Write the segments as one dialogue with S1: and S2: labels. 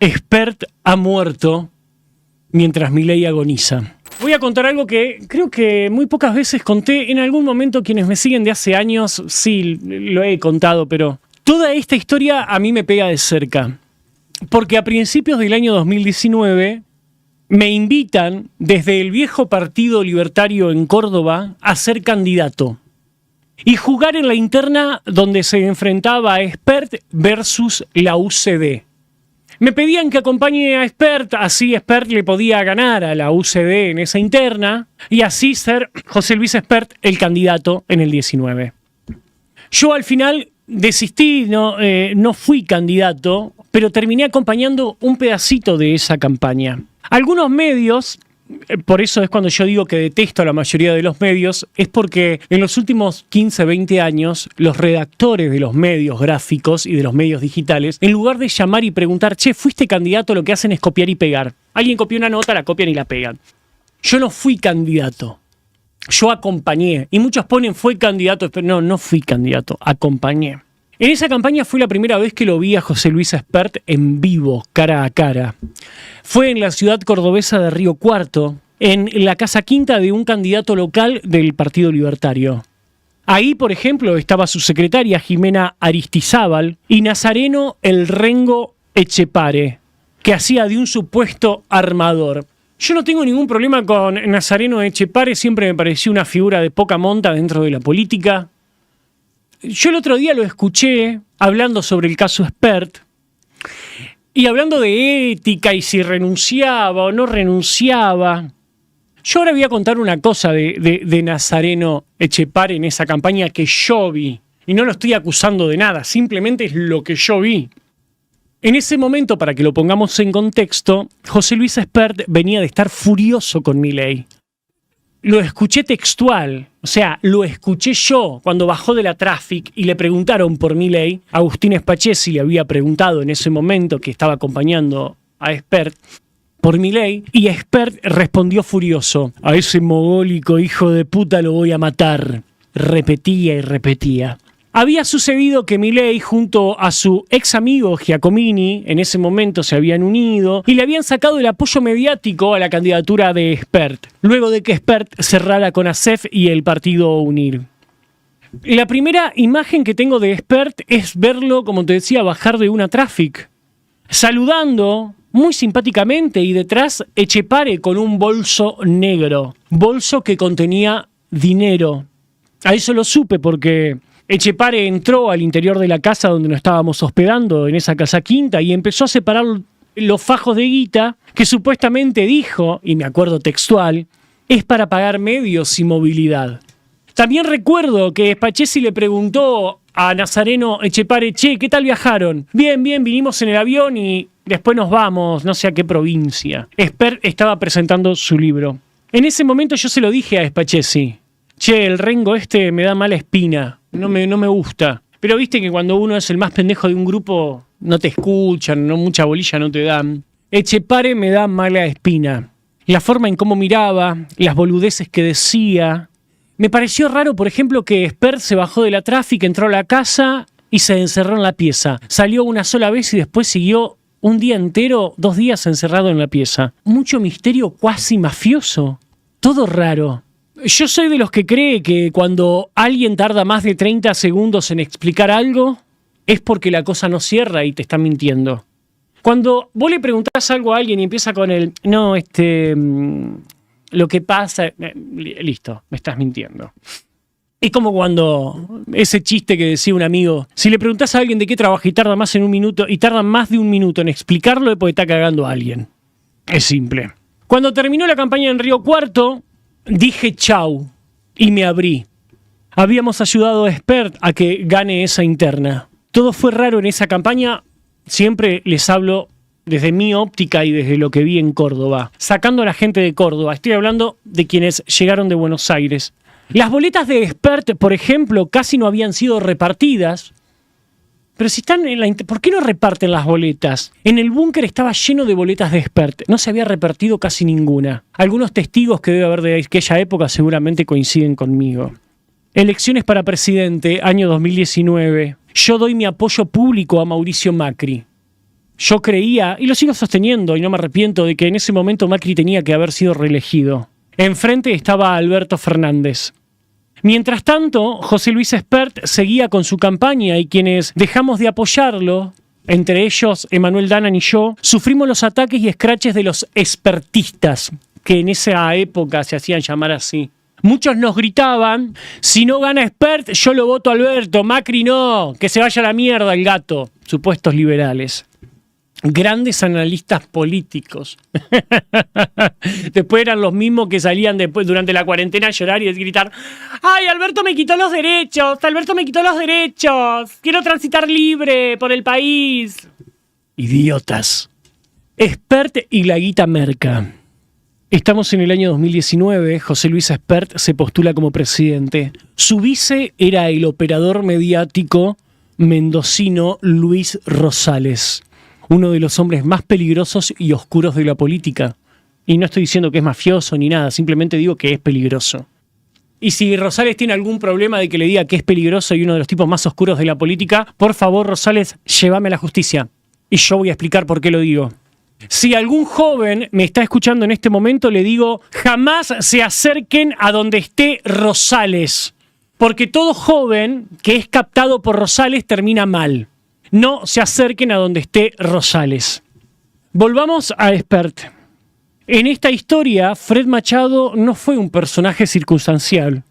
S1: Espert ha muerto mientras Milei agoniza. Voy a contar algo que creo que muy pocas veces conté. En algún momento, quienes me siguen de hace años, sí, lo he contado, pero toda esta historia a mí me pega de cerca. Porque a principios del año 2019 me invitan desde el viejo Partido Libertario en Córdoba a ser candidato y jugar en la interna donde se enfrentaba a Espert versus la UCD. Me pedían que acompañe a Espert, así Espert le podía ganar a la UCD en esa interna y así ser José Luis Espert el candidato en el 19. Yo al final desistí, no fui candidato, pero terminé acompañando un pedacito de esa campaña. Algunos medios, por eso es cuando yo digo que detesto a la mayoría de los medios, es porque en los últimos 15, 20 años, los redactores de los medios gráficos y de los medios digitales, en lugar de llamar y preguntar, che, ¿fuiste candidato? Lo que hacen es copiar y pegar. Alguien copió una nota, la copian y la pegan. Yo no fui candidato. Yo acompañé. Y muchos ponen, fue candidato, pero no fui candidato, acompañé. En esa campaña fue la primera vez que lo vi a José Luis Espert en vivo, cara a cara. Fue en la ciudad cordobesa de Río Cuarto, en la casa quinta de un candidato local del Partido Libertario. Ahí, por ejemplo, estaba su secretaria Jimena Aristizábal y Nazareno El Rengo Echepare, que hacía de un supuesto armador. Yo no tengo ningún problema con Nazareno Echepare, siempre me pareció una figura de poca monta dentro de la política. Yo el otro día lo escuché hablando sobre el caso Espert y hablando de ética y si renunciaba o no renunciaba. Yo ahora voy a contar una cosa de Nazareno Echepare en esa campaña que yo vi. Y no lo estoy acusando de nada, simplemente es lo que yo vi. En ese momento, para que lo pongamos en contexto, José Luis Espert venía de estar furioso con Milei. Lo escuché textual, o sea, lo escuché yo cuando bajó de la Traffic y le preguntaron por Milei. Agustín Spachesi le había preguntado en ese momento que estaba acompañando a Espert por Milei y Espert respondió furioso: a ese mogólico hijo de puta lo voy a matar. Repetía y repetía. Había sucedido que Milei junto a su ex amigo Giacomini en ese momento se habían unido y le habían sacado el apoyo mediático a la candidatura de Espert, luego de que Espert cerrara con ASEF y el partido UNIR. La primera imagen que tengo de Espert es verlo, como te decía, bajar de una Traffic, saludando muy simpáticamente y detrás Echepare con un bolso negro, bolso que contenía dinero. A eso lo supe porque Echepare entró al interior de la casa donde nos estábamos hospedando, en esa casa quinta, y empezó a separar los fajos de guita que supuestamente dijo, y me acuerdo textual, es para pagar medios y movilidad. También recuerdo que Spachesi le preguntó a Nazareno Echepare, che, ¿qué tal viajaron? Bien, vinimos en el avión y después nos vamos, no sé a qué provincia. Espert estaba presentando su libro. En ese momento yo se lo dije a Spachesi, che, el Rengo este me da mala espina. No me gusta. Pero viste que cuando uno es el más pendejo de un grupo, no te escuchan, no mucha bolilla no te dan. Echepare me da mala espina. La forma en cómo miraba, las boludeces que decía. Me pareció raro, por ejemplo, que Espert se bajó de la Traffic, entró a la casa y se encerró en la pieza. Salió una sola vez y después siguió un día entero, 2 días encerrado en la pieza. Mucho misterio cuasi mafioso. Todo raro. Yo soy de los que cree que cuando alguien tarda más de 30 segundos en explicar algo, es porque la cosa no cierra y te está mintiendo. Cuando vos le preguntás algo a alguien y empieza con el, no, lo que pasa, listo, me estás mintiendo. Es como cuando ese chiste que decía un amigo, si le preguntás a alguien de qué trabaja y tarda más de un minuto en explicarlo, es porque está cagando a alguien. Es simple. Cuando terminó la campaña en Río Cuarto, dije chau y me abrí. Habíamos ayudado a Espert a que gane esa interna. Todo fue raro en esa campaña. Siempre les hablo desde mi óptica y desde lo que vi en Córdoba. Sacando a la gente de Córdoba. Estoy hablando de quienes llegaron de Buenos Aires. Las boletas de Espert, por ejemplo, casi no habían sido repartidas. Pero si están en la... ¿Por qué no reparten las boletas? En el búnker estaba lleno de boletas de Espert. No se había repartido casi ninguna. Algunos testigos que debe haber de aquella época seguramente coinciden conmigo. Elecciones para presidente, año 2019. Yo doy mi apoyo público a Mauricio Macri. Yo creía, y lo sigo sosteniendo, y no me arrepiento, de que en ese momento Macri tenía que haber sido reelegido. Enfrente estaba Alberto Fernández. Mientras tanto, José Luis Espert seguía con su campaña y quienes dejamos de apoyarlo, entre ellos Emanuel Danan y yo, sufrimos los ataques y escraches de los espertistas, que en esa época se hacían llamar así. Muchos nos gritaban, si no gana Espert, yo lo voto a Alberto, Macri no, que se vaya a la mierda el gato. Supuestos liberales. Grandes analistas políticos. Después eran los mismos que salían después durante la cuarentena a llorar y a gritar: ¡ay, Alberto me quitó los derechos! ¡Alberto me quitó los derechos! ¡Quiero transitar libre por el país! Idiotas. Espert y la guita merca. Estamos en el año 2019, José Luis Espert se postula como presidente. Su vice era el operador mediático mendocino Luis Rosales, uno de los hombres más peligrosos y oscuros de la política. Y no estoy diciendo que es mafioso ni nada, simplemente digo que es peligroso. Y si Rosales tiene algún problema de que le diga que es peligroso y uno de los tipos más oscuros de la política, por favor, Rosales, llévame a la justicia. Y yo voy a explicar por qué lo digo. Si algún joven me está escuchando en este momento, le digo, jamás se acerquen a donde esté Rosales. Porque todo joven que es captado por Rosales termina mal. No se acerquen a donde esté Rosales. Volvamos a Espert. En esta historia, Fred Machado no fue un personaje circunstancial.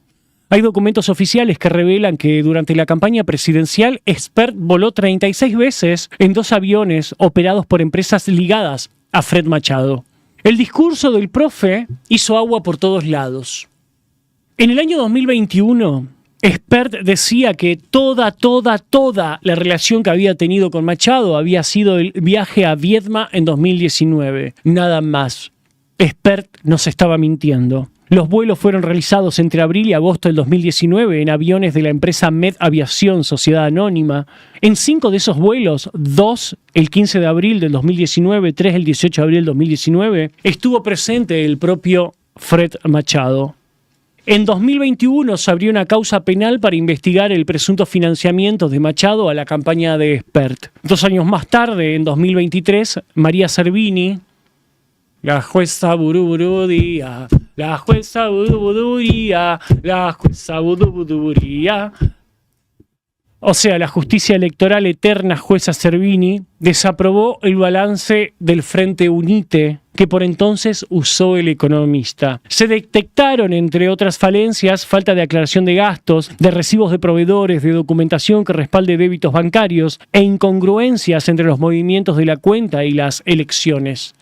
S1: Hay documentos oficiales que revelan que durante la campaña presidencial, Espert voló 36 veces en 2 aviones operados por empresas ligadas a Fred Machado. El discurso del profe hizo agua por todos lados. En el año 2021, Espert decía que toda la relación que había tenido con Machado había sido el viaje a Viedma en 2019. Nada más. Espert nos estaba mintiendo. Los vuelos fueron realizados entre abril y agosto del 2019 en aviones de la empresa Med Aviación, Sociedad Anónima. En 5 de esos vuelos, 2 el 15 de abril del 2019, 3 el 18 de abril del 2019, estuvo presente el propio Fred Machado. En 2021 se abrió una causa penal para investigar el presunto financiamiento de Machado a la campaña de Espert. 2 años más tarde, en 2023, María Servini, la jueza Burubururía, la jueza Burubururía, la jueza Burubururía. O sea, la justicia electoral eterna jueza Servini desaprobó el balance del Frente Unite que por entonces usó El Economista. Se detectaron, entre otras falencias, falta de aclaración de gastos, de recibos de proveedores, de documentación que respalde débitos bancarios e incongruencias entre los movimientos de la cuenta y las elecciones.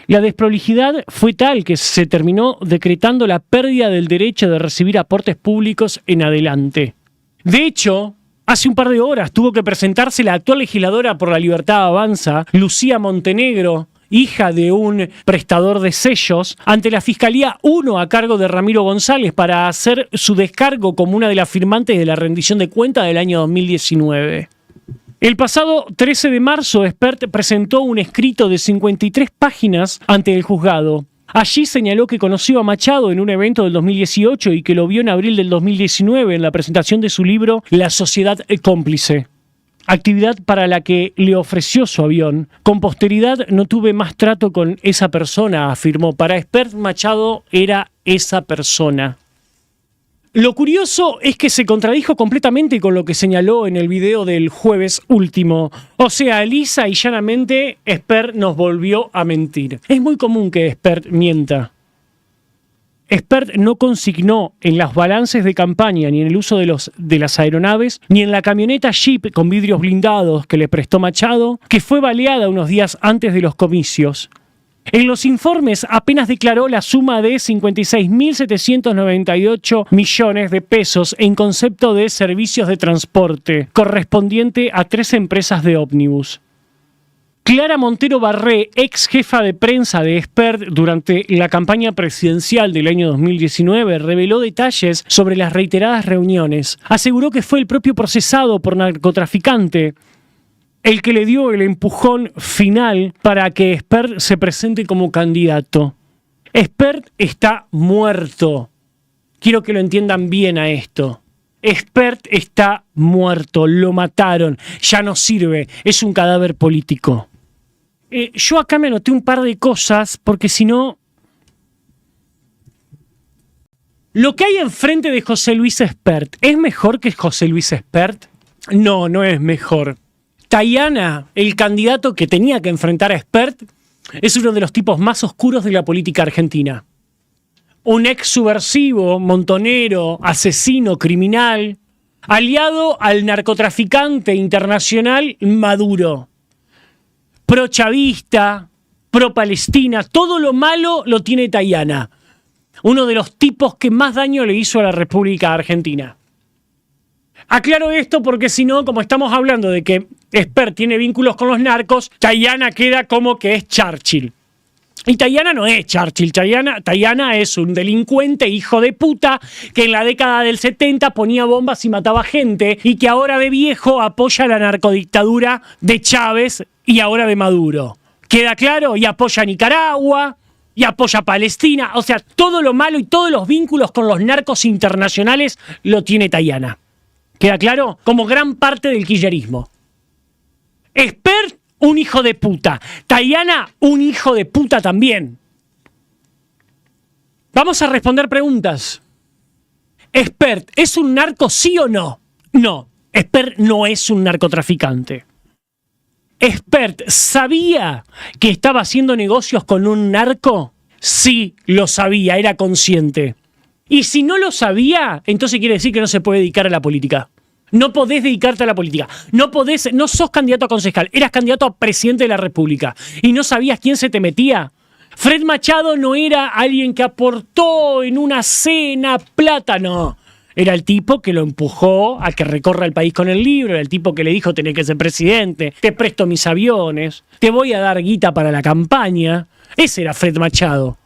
S1: La desprolijidad fue tal que se terminó decretando la pérdida del derecho de recibir aportes públicos en adelante. De hecho, hace un par de horas tuvo que presentarse la actual legisladora por la Libertad Avanza, Lucía Montenegro, hija de un prestador de sellos, ante la Fiscalía 1 a cargo de Ramiro González para hacer su descargo como una de las firmantes de la rendición de cuenta del año 2019. El pasado 13 de marzo, Espert presentó un escrito de 53 páginas ante el juzgado. Allí señaló que conoció a Machado en un evento del 2018 y que lo vio en abril del 2019 en la presentación de su libro La Sociedad Cómplice, actividad para la que le ofreció su avión. Con posteridad no tuve más trato con esa persona, afirmó. Para Espert, Machado era esa persona. Lo curioso es que se contradijo completamente con lo que señaló en el video del jueves último. O sea, lisa y llanamente, Espert nos volvió a mentir. Es muy común que Espert mienta. Espert no consignó en los balances de campaña, ni en el uso de las aeronaves, ni en la camioneta Jeep con vidrios blindados que le prestó Machado, que fue baleada unos días antes de los comicios. En los informes apenas declaró la suma de 56.798 millones de pesos en concepto de servicios de transporte, correspondiente a 3 empresas de ómnibus. Clara Montero Barré, ex jefa de prensa de Espert durante la campaña presidencial del año 2019, reveló detalles sobre las reiteradas reuniones. Aseguró que fue el propio procesado por narcotraficante el que le dio el empujón final para que Espert se presente como candidato. Espert está muerto. Quiero que lo entiendan bien a esto. Espert está muerto, lo mataron, ya no sirve, es un cadáver político. Yo acá me anoté un par de cosas, porque si no... Lo que hay enfrente de José Luis Espert, ¿es mejor que José Luis Espert? No, no es mejor. Tayana, el candidato que tenía que enfrentar a Espert, es uno de los tipos más oscuros de la política argentina. Un ex subversivo, montonero, asesino, criminal, aliado al narcotraficante internacional Maduro. Pro-chavista, pro-palestina, todo lo malo lo tiene Tayana. Uno de los tipos que más daño le hizo a la República Argentina. Aclaro esto porque si no, como estamos hablando de que Espert tiene vínculos con los narcos, Tayana queda como que es Churchill. Y Tayana no es Churchill, Tayana es un delincuente hijo de puta que en la década del 70 ponía bombas y mataba gente y que ahora de viejo apoya la narcodictadura de Chávez y ahora de Maduro. ¿Queda claro? Y apoya a Nicaragua, y apoya a Palestina. O sea, todo lo malo y todos los vínculos con los narcos internacionales lo tiene Tayana. ¿Queda claro? Como gran parte del kirchnerismo. Espert, un hijo de puta. Tayana, un hijo de puta también. Vamos a responder preguntas. ¿Espert es un narco, sí o no? No, Espert no es un narcotraficante. ¿Espert sabía que estaba haciendo negocios con un narco? Sí, lo sabía, era consciente. Y si no lo sabía, entonces quiere decir que no se puede dedicar a la política. No podés dedicarte a la política. No sos candidato a concejal, eras candidato a presidente de la República. ¿Y no sabías quién se te metía? Fred Machado no era alguien que aportó en una cena plata, no. Era el tipo que lo empujó a que recorra el país con el libro, era el tipo que le dijo tenés que ser presidente, te presto mis aviones, te voy a dar guita para la campaña. Ese era Fred Machado.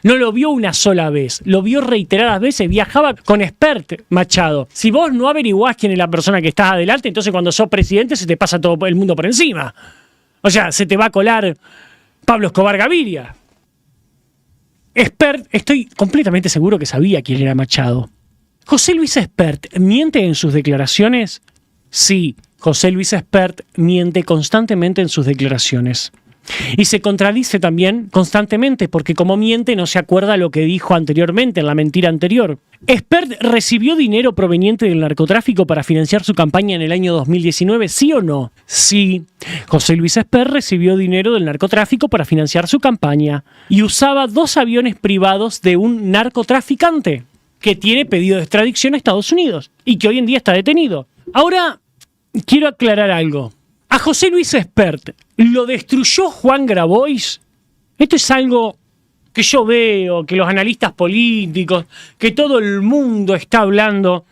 S1: No lo vio una sola vez, lo vio reiteradas veces, viajaba con Espert Machado. Si vos no averiguás quién es la persona que estás adelante, entonces cuando sos presidente se te pasa todo el mundo por encima. O sea, se te va a colar Pablo Escobar Gaviria. Espert, estoy completamente seguro que sabía quién era Machado. ¿José Luis Espert miente en sus declaraciones? Sí, José Luis Espert miente constantemente en sus declaraciones. Y se contradice también constantemente porque como miente no se acuerda lo que dijo anteriormente, en la mentira anterior. ¿Espert recibió dinero proveniente del narcotráfico para financiar su campaña en el año 2019? ¿Sí o no? Sí, José Luis Espert recibió dinero del narcotráfico para financiar su campaña y usaba 2 aviones privados de un narcotraficante que tiene pedido de extradición a Estados Unidos y que hoy en día está detenido. Ahora, quiero aclarar algo. ¿A José Luis Espert lo destruyó Juan Grabois? Esto es algo que yo veo, que los analistas políticos, que todo el mundo está hablando.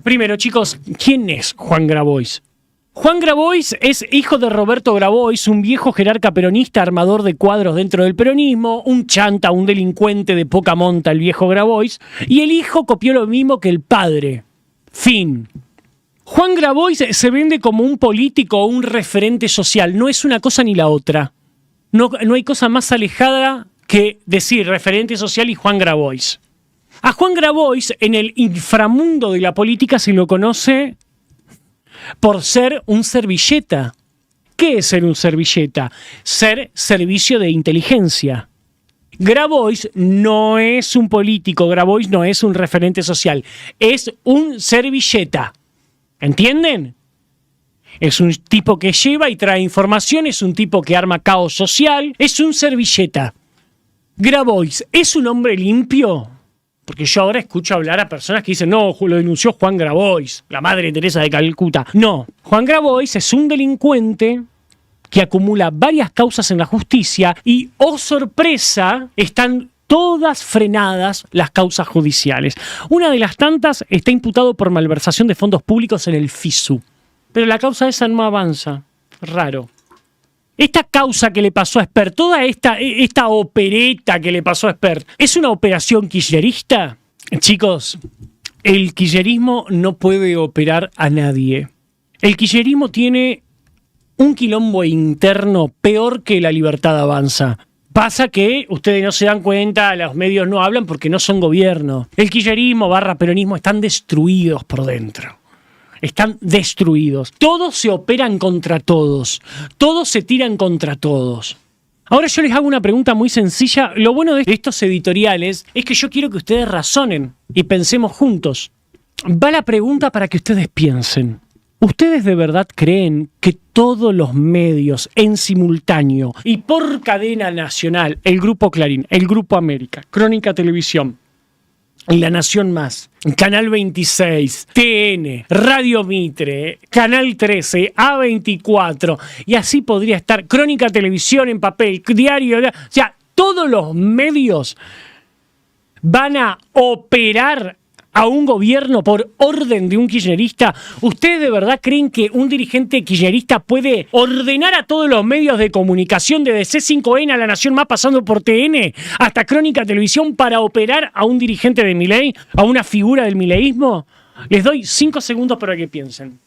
S1: Primero, chicos, ¿quién es Juan Grabois? Juan Grabois es hijo de Roberto Grabois, un viejo jerarca peronista, armador de cuadros dentro del peronismo, un chanta, un delincuente de poca monta, el viejo Grabois, y el hijo copió lo mismo que el padre. Fin. Juan Grabois se vende como un político o un referente social. No es una cosa ni la otra. No hay cosa más alejada que decir referente social y Juan Grabois. A Juan Grabois, en el inframundo de la política, se lo conoce por ser un servilleta. ¿Qué es ser un servilleta? Ser servicio de inteligencia. Grabois no es un político, Grabois no es un referente social, es un servilleta. ¿Entienden? Es un tipo que lleva y trae información, es un tipo que arma caos social, es un servilleta. Grabois, ¿es un hombre limpio? Porque yo ahora escucho hablar a personas que dicen, no, lo denunció Juan Grabois, la madre Teresa de Calcuta. No, Juan Grabois es un delincuente que acumula varias causas en la justicia y, oh sorpresa, están todas frenadas las causas judiciales. Una de las tantas está imputado por malversación de fondos públicos en el FISU. Pero la causa esa no avanza. Raro. Esta causa que le pasó a Espert, toda esta opereta que le pasó a Espert, ¿es una operación kirchnerista? Chicos, el kirchnerismo no puede operar a nadie. El kirchnerismo tiene un quilombo interno peor que La Libertad Avanza. Pasa que ustedes no se dan cuenta, los medios no hablan porque no son gobierno. El kirchnerismo / peronismo están destruidos por dentro. Están destruidos. Todos se operan contra todos. Todos se tiran contra todos. Ahora yo les hago una pregunta muy sencilla. Lo bueno de estos editoriales es que yo quiero que ustedes razonen y pensemos juntos. Va la pregunta para que ustedes piensen. ¿Ustedes de verdad creen que todos los medios en simultáneo y por cadena nacional, el Grupo Clarín, el Grupo América, Crónica Televisión, La Nación Más, Canal 26, TN, Radio Mitre, Canal 13, A24, y así podría estar Crónica Televisión en papel, Diario, o sea, todos los medios van a operar a un gobierno por orden de un kirchnerista? ¿Ustedes de verdad creen que un dirigente kirchnerista puede ordenar a todos los medios de comunicación, desde C5N a La Nación Más, pasando por TN, hasta Crónica Televisión, para operar a un dirigente de Milei, a una figura del mileísmo? Les doy 5 segundos para que piensen.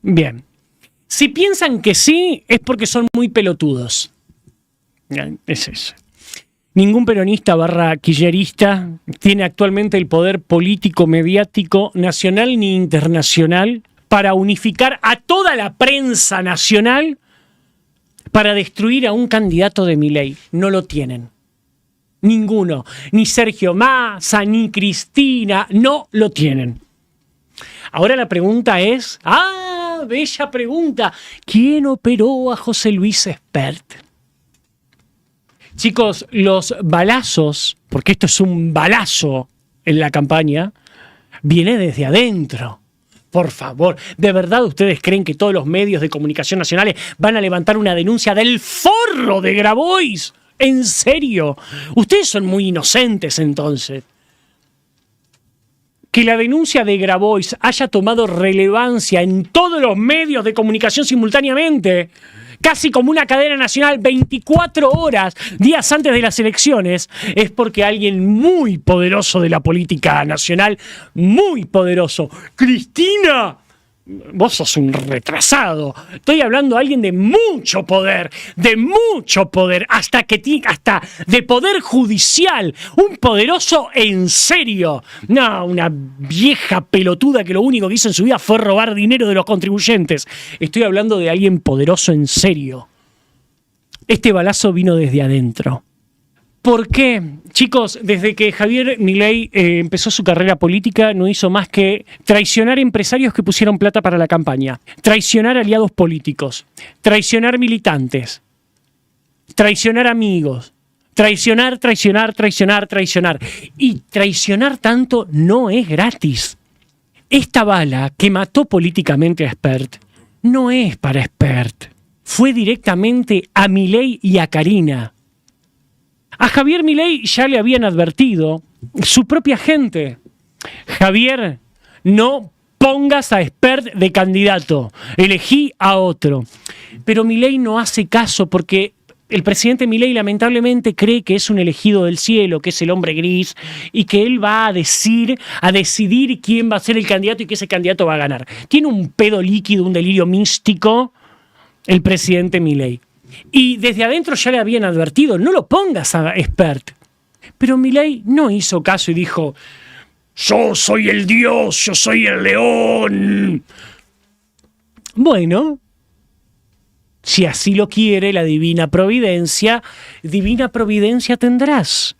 S1: Bien. Si piensan que sí, es porque son muy pelotudos. Es eso. Ningún peronista / kirchnerista tiene actualmente el poder político, mediático, nacional ni internacional para unificar a toda la prensa nacional para destruir a un candidato de Milei. No lo tienen. Ninguno. Ni Sergio Massa, ni Cristina, no lo tienen. Ahora la pregunta es, bella pregunta, ¿quién operó a José Luis Espert? Chicos, los balazos, porque esto es un balazo en la campaña, viene desde adentro. Por favor, ¿de verdad ustedes creen que todos los medios de comunicación nacionales van a levantar una denuncia del forro de Grabois? ¿En serio? Ustedes son muy inocentes entonces. Que la denuncia de Grabois haya tomado relevancia en todos los medios de comunicación simultáneamente, casi como una cadena nacional, 24 horas, días antes de las elecciones, es porque alguien muy poderoso de la política nacional, muy poderoso, Cristina, vos sos un retrasado. Estoy hablando de alguien de mucho poder, hasta de poder judicial, un poderoso en serio. No, una vieja pelotuda que lo único que hizo en su vida fue robar dinero de los contribuyentes. Estoy hablando de alguien poderoso en serio. Este balazo vino desde adentro. ¿Por qué? Chicos, desde que Javier Milei empezó su carrera política, no hizo más que traicionar empresarios que pusieron plata para la campaña, traicionar aliados políticos, traicionar militantes, traicionar amigos, traicionar. Y traicionar tanto no es gratis. Esta bala que mató políticamente a Espert no es para Espert. Fue directamente a Milei y a Karina. A Javier Milei ya le habían advertido su propia gente. Javier, no pongas a Espert de candidato, elegí a otro. Pero Milei no hace caso porque el presidente Milei lamentablemente cree que es un elegido del cielo, que es el hombre gris, y que él va a decidir quién va a ser el candidato y que ese candidato va a ganar. Tiene un pedo líquido, un delirio místico, el presidente Milei. Y desde adentro ya le habían advertido, no lo pongas a Espert. Pero Milei no hizo caso y dijo, yo soy el dios, yo soy el león. Bueno, si así lo quiere la divina providencia tendrás.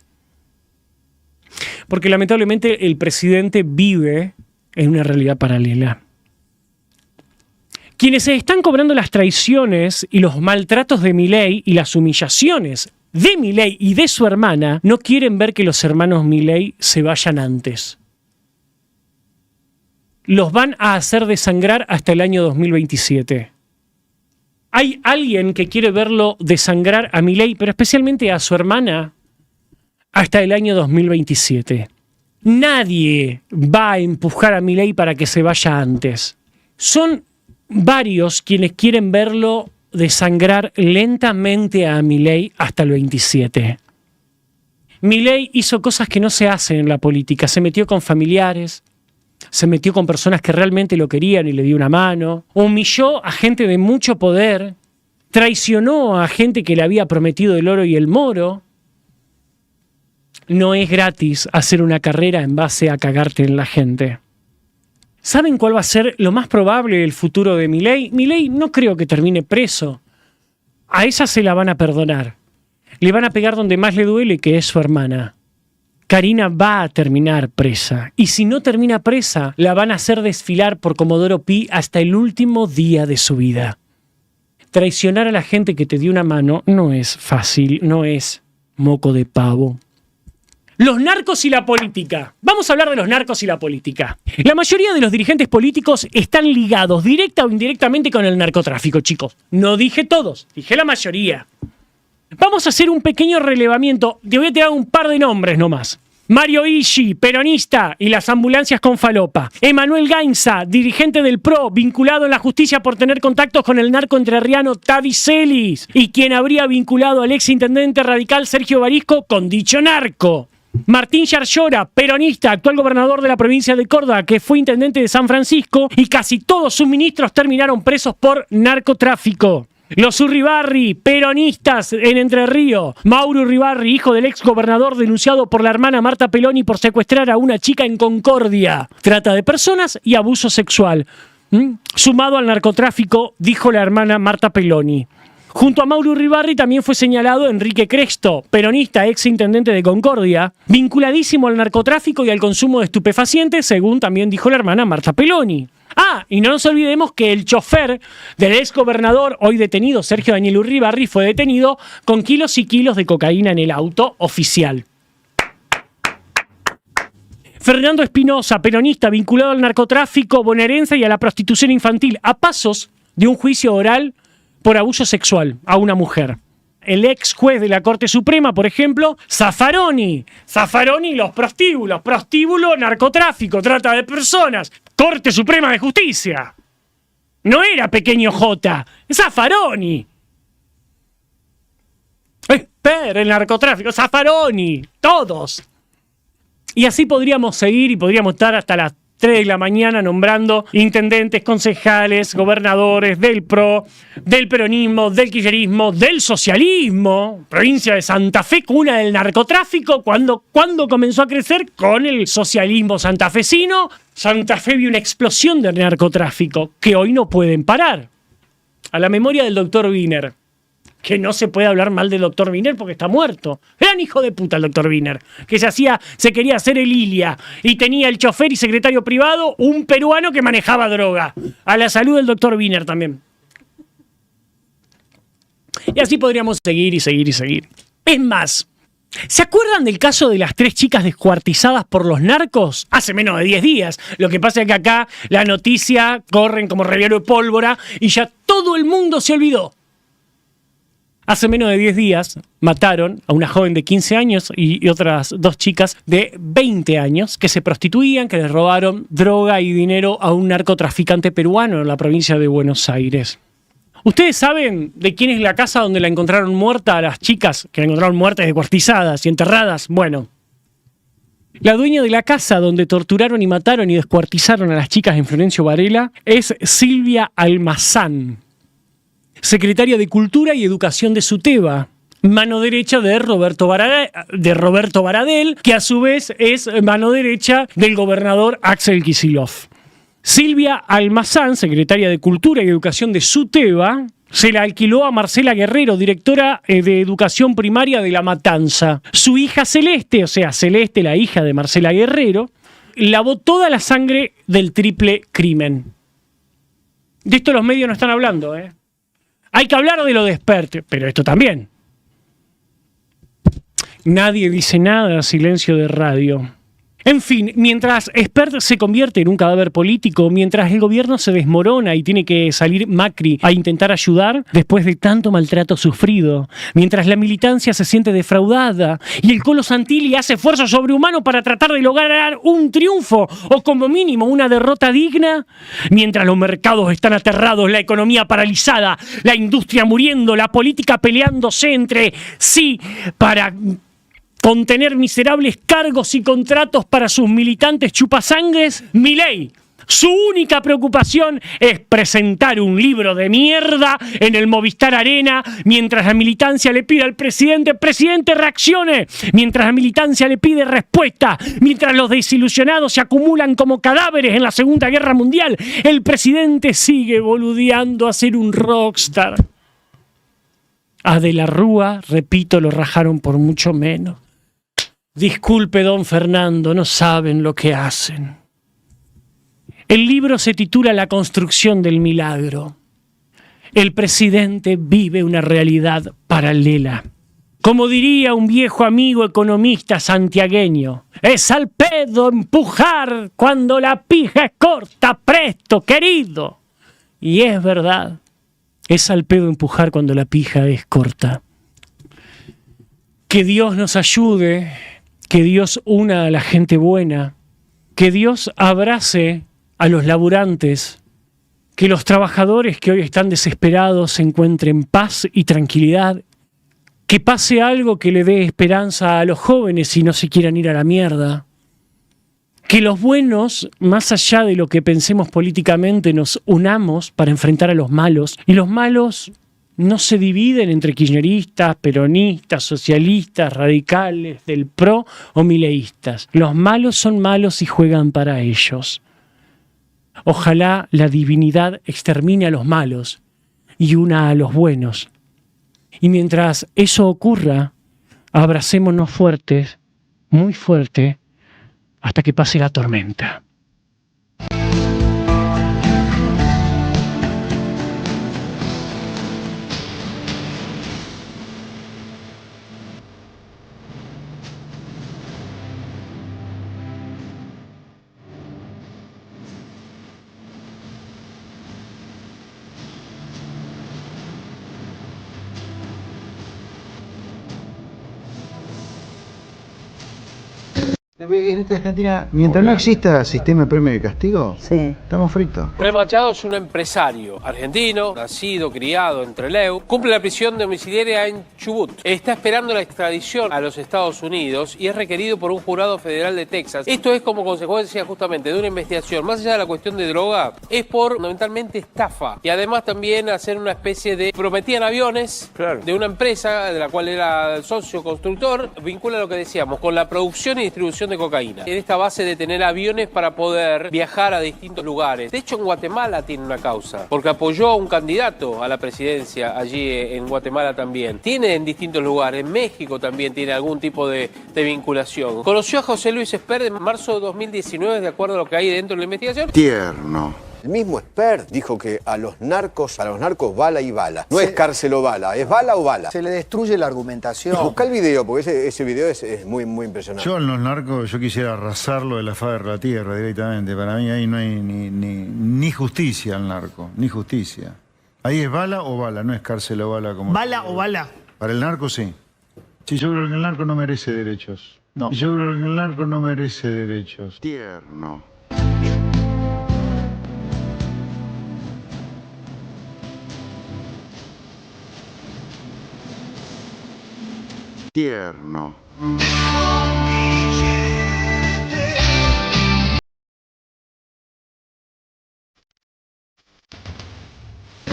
S1: Porque lamentablemente el presidente vive en una realidad paralela. Quienes se están cobrando las traiciones y los maltratos de Milei y las humillaciones de Milei y de su hermana no quieren ver que los hermanos Milei se vayan antes. Los van a hacer desangrar hasta el año 2027. Hay alguien que quiere verlo desangrar a Milei, pero especialmente a su hermana, hasta el año 2027. Nadie va a empujar a Milei para que se vaya antes. Son varios quienes quieren verlo desangrar lentamente a Milei hasta el 27. Milei hizo cosas que no se hacen en la política. Se metió con familiares, se metió con personas que realmente lo querían y le dio una mano, humilló a gente de mucho poder, traicionó a gente que le había prometido el oro y el moro. No es gratis hacer una carrera en base a cagarte en la gente. ¿Saben cuál va a ser lo más probable del futuro de Milei? Milei no creo que termine preso. A esa se la van a perdonar. Le van a pegar donde más le duele, que es su hermana. Karina va a terminar presa. Y si no termina presa, la van a hacer desfilar por Comodoro Pi hasta el último día de su vida. Traicionar a la gente que te dio una mano no es fácil, no es moco de pavo. Los narcos y la política. Vamos a hablar de los narcos y la política. La mayoría de los dirigentes políticos están ligados directa o indirectamente con el narcotráfico, chicos. No dije todos, dije la mayoría. Vamos a hacer un pequeño relevamiento. Te voy a tirar un par de nombres nomás. Mario Ishi, peronista y las ambulancias con falopa. Emanuel Gainza, dirigente del PRO, vinculado en la justicia por tener contactos con el narco entrerriano Tavi Celis, y quien habría vinculado al exintendente radical Sergio Barisco con dicho narco. Martín Yarlora, peronista, actual gobernador de la provincia de Córdoba, que fue intendente de San Francisco, y casi todos sus ministros terminaron presos por narcotráfico. Los Urribarri, peronistas en Entre Ríos. Mauro Urribarri, hijo del ex gobernador, denunciado por la hermana Marta Peloni por secuestrar a una chica en Concordia. Trata de personas y abuso sexual. Sumado al narcotráfico, dijo la hermana Marta Peloni. Junto a Mauro Urribarri también fue señalado Enrique Cresto, peronista, ex intendente de Concordia, vinculadísimo al narcotráfico y al consumo de estupefacientes, según también dijo la hermana Marta Peloni. Y no nos olvidemos que el chofer del ex gobernador, hoy detenido, Sergio Daniel Urribarri, fue detenido con kilos y kilos de cocaína en el auto oficial. Fernando Espinosa, peronista, vinculado al narcotráfico bonaerense y a la prostitución infantil, a pasos de un juicio oral por abuso sexual a una mujer. El ex juez de la Corte Suprema, por ejemplo, Zaffaroni. Zaffaroni, los prostíbulos. Prostíbulo, narcotráfico, trata de personas. Corte Suprema de Justicia. No era pequeño J. Zaffaroni. Espera, el narcotráfico. Zaffaroni. Todos. Y así podríamos seguir y podríamos estar hasta las 3 de la mañana nombrando intendentes, concejales, gobernadores del PRO, del peronismo, del kirchnerismo, del socialismo. Provincia de Santa Fe, cuna del narcotráfico. ¿Cuándo comenzó a crecer? Con el socialismo santafesino. Santa Fe vio una explosión del narcotráfico que hoy no pueden parar. A la memoria del doctor Wiener. Que no se puede hablar mal del doctor Wiener porque está muerto. Era un hijo de puta el doctor Wiener, que se quería hacer el Ilia y tenía el chofer y secretario privado, un peruano que manejaba droga. A la salud del doctor Wiener también. Y así podríamos seguir y seguir y seguir. Es más, ¿se acuerdan del caso de las 3 chicas descuartizadas por los narcos? Hace menos de 10 días. Lo que pasa es que acá la noticia corren como reguero de pólvora y ya todo el mundo se olvidó. Hace menos de 10 días mataron a una joven de 15 años y otras 2 chicas de 20 años que se prostituían, que les robaron droga y dinero a un narcotraficante peruano en la provincia de Buenos Aires. ¿Ustedes saben de quién es la casa donde la encontraron muerta a las chicas? Que la encontraron muertas, descuartizadas y enterradas. Bueno, la dueña de la casa donde torturaron y mataron y descuartizaron a las chicas en Florencio Varela es Silvia Almazán, secretaria de Cultura y Educación de SUTEBA, mano derecha de Roberto Baradel, que a su vez es mano derecha del gobernador Axel Kicillof. Silvia Almazán, secretaria de Cultura y Educación de SUTEBA, se la alquiló a Marcela Guerrero, directora de Educación Primaria de La Matanza. Su hija Celeste, o sea, Celeste, la hija de Marcela Guerrero, lavó toda la sangre del triple crimen. De esto los medios no están hablando, ¿eh? Hay que hablar de lo de Spert, pero esto también. Nadie dice nada, silencio de radio. En fin, mientras Spert se convierte en un cadáver político, mientras el gobierno se desmorona y tiene que salir Macri a intentar ayudar después de tanto maltrato sufrido, mientras la militancia se siente defraudada y el Colo Santilli hace esfuerzo sobrehumano para tratar de lograr un triunfo o como mínimo una derrota digna, mientras los mercados están aterrados, la economía paralizada, la industria muriendo, la política peleándose entre sí para contener miserables cargos y contratos para sus militantes chupasangres, Milei, su única preocupación es presentar un libro de mierda en el Movistar Arena mientras la militancia le pide al presidente reaccione, mientras la militancia le pide respuesta, mientras los desilusionados se acumulan como cadáveres en la Segunda Guerra Mundial, el presidente sigue boludeando a ser un rockstar. A De la Rúa, repito, lo rajaron por mucho menos. Disculpe, don Fernando, no saben lo que hacen. El libro se titula La construcción del milagro. El presidente vive una realidad paralela. Como diría un viejo amigo economista santiagueño, es al pedo empujar cuando la pija es corta, presto, querido. Y es verdad, es al pedo empujar cuando la pija es corta. Que Dios nos ayude, que Dios una a la gente buena, que Dios abrace a los laburantes, que los trabajadores que hoy están desesperados encuentren paz y tranquilidad, que pase algo que le dé esperanza a los jóvenes y no se quieran ir a la mierda, que los buenos, más allá de lo que pensemos políticamente, nos unamos para enfrentar a los malos, y los malos no se dividen entre kirchneristas, peronistas, socialistas, radicales, del PRO o mileístas. Los malos son malos y juegan para ellos. Ojalá la divinidad extermine a los malos y una a los buenos. Y mientras eso ocurra, abracémonos fuertes, muy fuerte, hasta que pase la tormenta.
S2: En esta Argentina, mientras no exista sistema de premio y castigo, estamos fritos.
S3: Fred Machado es un empresario argentino, nacido, criado en Trelew, cumple la prisión domiciliaria en Chubut. Está esperando la extradición a los Estados Unidos y es requerido por un jurado federal de Texas. Esto es como consecuencia justamente de una investigación, más allá de la cuestión de droga, es por fundamentalmente estafa. Y además también hacer una especie de... prometían aviones de una empresa de la cual era socio constructor, vincula lo que decíamos con la producción y distribución de cocaína. En esta base de tener aviones para poder viajar a distintos lugares. De hecho, en Guatemala tiene una causa, porque apoyó a un candidato a la presidencia allí en Guatemala también. Tiene en distintos lugares. En México también tiene algún tipo de vinculación. Conoció a José Luis Espert en marzo de 2019, de acuerdo a lo que hay dentro de la investigación.
S4: Tierno. El mismo Espert dijo que a los narcos bala y bala. No es cárcel o bala, es bala o bala.
S5: Se le destruye la argumentación.
S4: Busca el video, porque ese video es muy, muy impresionante.
S2: Yo en los narcos, yo quisiera arrasarlo de la faz de la tierra directamente. Para mí ahí no hay ni justicia al narco, ni justicia. Ahí es bala o bala, no es cárcel o bala. Como
S6: ¿Bala o bala?
S2: Para el narco sí. Sí, yo creo que el narco no merece derechos.
S6: No.
S2: Yo creo que el narco no merece derechos. Tierno. Tierno.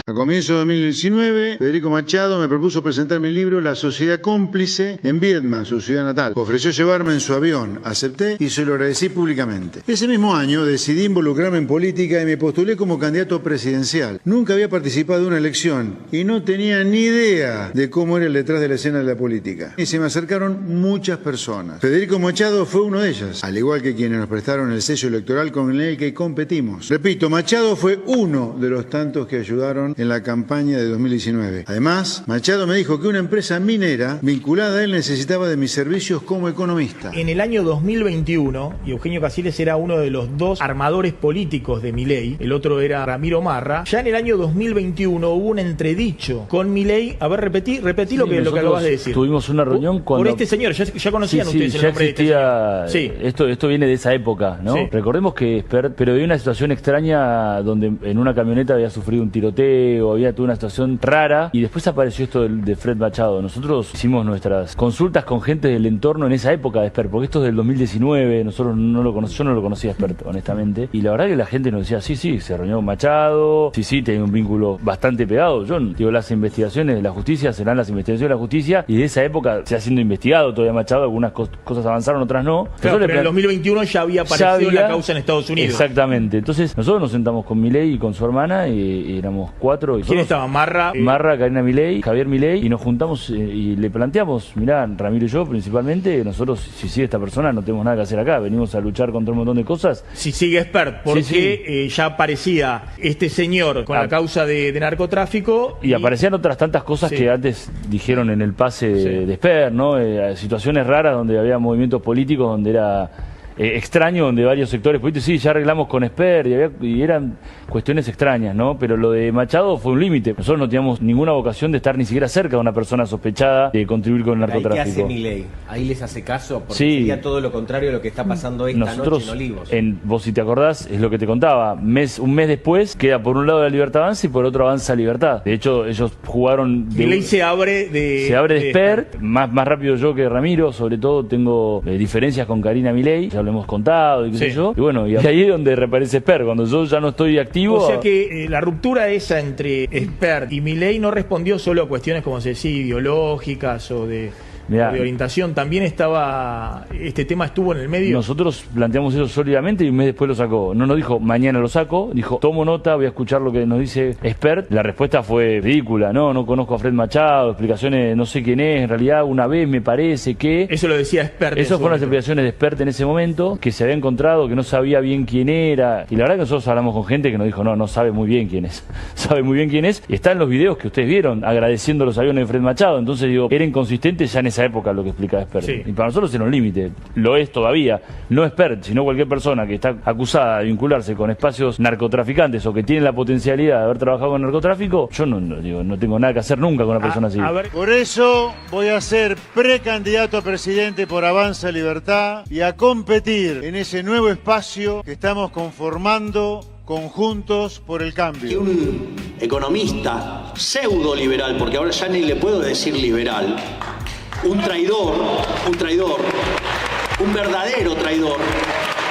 S2: A comienzos de 2019, Federico Machado me propuso presentar mi libro La Sociedad Cómplice en Viedma, su ciudad natal. Ofreció llevarme en su avión, acepté y se lo agradecí públicamente. Ese mismo año decidí involucrarme en política y me postulé como candidato presidencial. Nunca había participado de una elección y no tenía ni idea de cómo era el detrás de la escena de la política. Y se me acercaron muchas personas. Federico Machado fue uno de ellas, al igual que quienes nos prestaron el sello electoral con el que competimos. Repito, Machado fue uno de los tantos que ayudaron en la campaña de 2019. Además, Machado me dijo que una empresa minera vinculada a él necesitaba de mis servicios como economista.
S6: En el año 2021, y Eugenio Caciles era uno de los dos armadores políticos de Milei, el otro era Ramiro Marra, ya en el año 2021 hubo un entredicho con Milei. A ver, repetí lo que acabas de decir.
S7: Tuvimos una reunión cuando...
S6: Por este señor, ya conocían ustedes el nombre
S7: existía,
S6: de este
S7: señor. Esto viene de esa época, ¿no? Sí. Recordemos que pero había una situación extraña donde en una camioneta había sufrido un tiroteo, había toda una situación rara y después apareció esto de Fred Machado. Nosotros hicimos nuestras consultas con gente del entorno en esa época de Espert, porque esto es del 2019, nosotros yo no lo conocía Espert, honestamente, y la verdad que la gente nos decía, sí, se reunió con Machado, sí, tenía un vínculo bastante pegado. Yo digo, las investigaciones de la justicia serán las investigaciones de la justicia y de esa época se ha siendo investigado todavía Machado, algunas cosas avanzaron, otras no.
S6: Claro, pero en el 2021 ya había aparecido la causa en Estados Unidos.
S7: Exactamente, entonces nosotros nos sentamos con Milei y con su hermana y éramos 4 4. Y
S6: ¿Quién
S7: todos-
S6: estaba? Marra.
S7: Marra, Karina Milei, Javier Milei, y nos juntamos y le planteamos, mirá, Ramiro y yo principalmente, nosotros, si sigue esta persona, no tenemos nada que hacer acá, venimos a luchar contra un montón de cosas.
S6: Si sigue Espert, porque
S7: Sí.
S6: ya aparecía este señor con la causa de narcotráfico.
S7: Y aparecían otras tantas cosas
S6: Sí.
S7: que antes dijeron en el pase
S6: Sí.
S7: de Esper, ¿no? Situaciones raras donde había movimientos políticos, donde era extraño, donde varios sectores políticos, sí, ya arreglamos con Esper, y eran cuestiones extrañas, ¿no? Pero lo de Machado fue un límite. Nosotros no teníamos ninguna vocación de estar ni siquiera cerca de una persona sospechada de contribuir con el
S5: ¿Ahí qué hace
S7: narcotráfico.
S5: Milei? Ahí les hace caso, porque
S7: Sí.
S5: sería todo lo contrario a lo que está pasando esta
S7: Nosotros,
S5: noche en Olivos.
S7: vos si te acordás, es lo que te contaba, un mes después queda por un lado la Libertad Avanza y por otro Avanza Libertad. De hecho, ellos jugaron...
S6: Milei se abre de
S7: Esper, más rápido yo que Ramiro, sobre todo tengo diferencias con Karina Milei, ya lo hemos contado y qué sé
S6: Sí.
S7: yo. Y bueno, y ahí es donde reaparece Esper, cuando yo ya no estoy activo.
S6: O sea que la ruptura esa entre Espert y Milei no respondió solo a cuestiones como se decía ideológicas o de
S7: Mirá,
S6: de orientación. También este tema estuvo en el medio.
S7: nosotros planteamos eso sólidamente y un mes después lo sacó. No nos dijo, mañana lo saco, dijo, tomo nota, voy a escuchar lo que nos dice Espert. La respuesta fue ridícula, no conozco a Fred Machado, explicaciones, no sé quién es, en realidad una vez me parece que...
S6: Eso lo decía Espert.
S7: Esas fueron las explicaciones de Espert en ese momento, que se había encontrado, que no sabía bien quién era. Y la verdad que nosotros hablamos con gente que nos dijo, no sabe muy bien quién es. Sabe muy bien quién es. Y está en los videos que ustedes vieron, agradeciendo los aviones de Fred Machado. Entonces digo, era inconsistente ya en esa época lo que explicaba Espert.
S6: Sí.
S7: Y para nosotros era un límite. Lo es todavía. No Espert, sino cualquier persona que está acusada de vincularse con espacios narcotraficantes o que tiene la potencialidad de haber trabajado con narcotráfico, yo no tengo nada que hacer nunca con una persona así.
S6: A ver,
S2: Por eso voy a ser precandidato a presidente por Avanza Libertad y a competir en ese nuevo espacio que estamos conformando conjuntos por el
S8: Que
S2: cambio.
S8: un economista pseudo liberal, porque ahora ya ni le puedo decir liberal, un traidor, un verdadero traidor,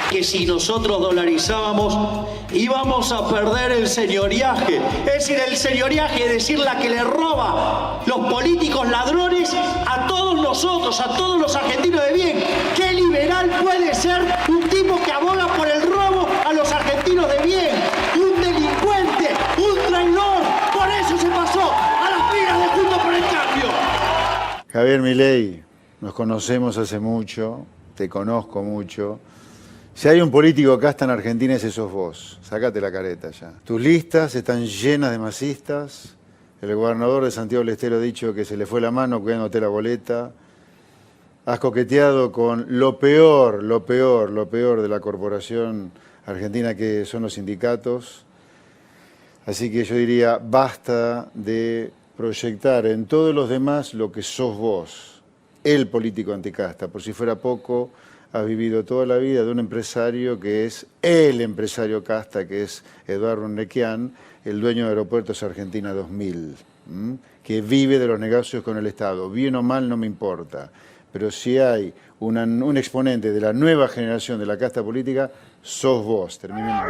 S8: que si nosotros dolarizábamos íbamos a perder el señoriaje. Es decir, el señoriaje, es decir, la que le roba los políticos ladrones a todos nosotros, a todos los argentinos de bien. ¿Qué liberal puede ser un tipo que aboga por el robo a los argentinos de bien? Un delincuente, un traidor. Por eso se pasó a las filas de Juntos por el Cambio.
S2: Javier Milei, nos conocemos hace mucho, te conozco mucho. Si hay un político acá está en Argentina, ese sos vos. Sácate la careta ya. Tus listas están llenas de masistas. El gobernador de Santiago del Estero ha dicho que se le fue la mano cuidándote la boleta. Has coqueteado con lo peor de la corporación argentina, que son los sindicatos. Así que yo diría, basta de proyectar en todos los demás lo que sos vos, el político anticasta. Por si fuera poco, has vivido toda la vida de un empresario que es el empresario casta, que es Eduardo Nequian, el dueño de Aeropuertos Argentina 2000, que vive de los negocios con el Estado. Bien o mal no me importa, pero si hay un exponente de la nueva generación de la casta política, sos vos. Terminemos.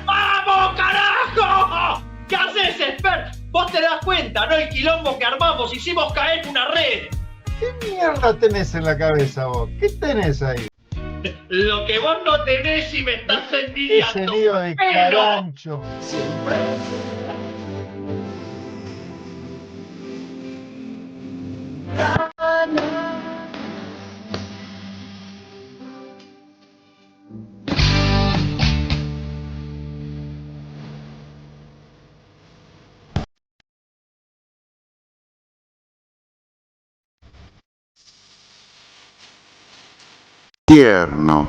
S9: ¡Vamos, carajo! ¿Qué haces, Espert? Vos te das cuenta, ¿no? El quilombo que armamos, hicimos caer una red.
S10: ¿Qué mierda tenés en la cabeza vos? ¿Qué tenés ahí?
S9: Lo que vos no tenés y me estás envidiando.
S10: Ese lío de
S9: Pero-
S10: carancho.
S2: Tierno.